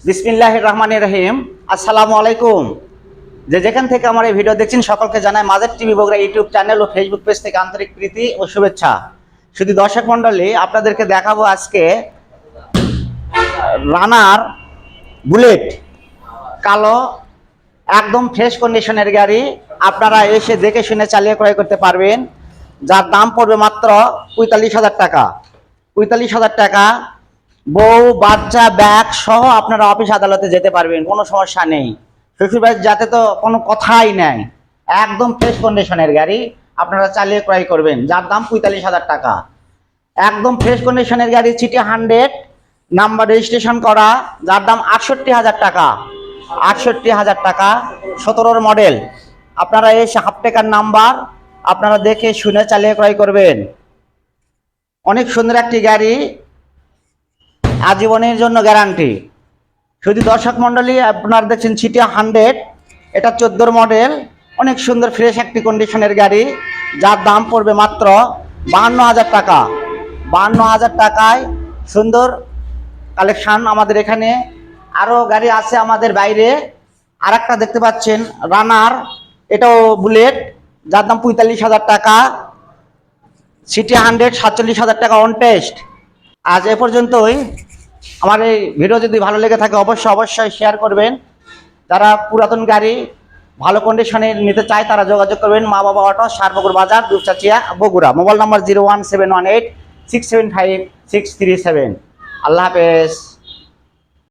বিসমিল্লাহির রহমানির রহিম। আসসালামু আলাইকুম। যেখান থেকে আমার এই ভিডিও দেখছেন সকলকে জানাই মাঝের টিভি বগুড়া ইউটিউব চ্যানেল ও ফেসবুক পেজ থেকে আন্তরিক প্রীতি ও শুভেচ্ছা। শুধু দর্শক মণ্ডলী, আপনাদেরকে দেখাবো আজকে রানার বুলেট কালো, একদম ফ্রেশ কন্ডিশনের গাড়ি। আপনারা এসে দেখে শুনে চালিয়ে ক্রয় করতে পারবেন, যার দাম পড়বে মাত্র ৪৫,০০০ টাকা। ৪৫,০০০ টাকা বউ বাচ্চা ব্যাগ সহ আপনারা অফিস আদালতে যেতে পারবেন, কোনো সমস্যা নেই। শ্বশুরবাড়ির যাতে তো কোনো কথাই নেই। একদম ফ্রেশ কন্ডিশনের গাড়ি আপনারা চালিয়ে ক্রয় করবেন, যার দাম ৪৫,০০০ টাকা। একদম ফ্রেশ কন্ডিশনের গাড়ি, সিটি 100 নাম্বার রেজিস্ট্রেশন করা, যার দাম ৬৮,০০০ টাকা। ৬৮,০০০ টাকা, ১৭ মডেল। আপনারা এসে হাফ টেকার নাম্বার আপনারা দেখে শুনে চালিয়ে ক্রয় করবেন। অনেক সুন্দর একটি গাড়ি, আজীবনের জন্য গ্যারান্টি। শুধু দর্শক মণ্ডলী, আপনারা দেখছেন সিটি 100, এটা 14 মডেল। অনেক সুন্দর ফ্রেশ একটি কন্ডিশনের গাড়ি, যার দাম পড়বে মাত্র ৫২,০০০ টাকা। ৫২,০০০ টাকায় সুন্দর কালেকশান আমাদের এখানে। আরও গাড়ি আছে আমাদের বাইরে। আর একটা দেখতে পাচ্ছেন রানার, এটাও বুলেট, যার দাম ৪৫,০০০ টাকা। সিটি 100 ৪৭,০০০ টাকা অন টেস্ট। আজ এ পর্যন্তই। আমার এই ভিডিও যদি ভালো লেগে থাকে অবশ্যই শেয়ার করবেন। যারা পুরাতন গাড়ি ভালো কন্ডিশনে নিতে চায় তারা যোগাযোগ করবেন মা বাবা auto, Sarpukur Bazar, Dupchanchia, Bogura. Mobile number 01718 675 637। আল্লাহ হাফেজ।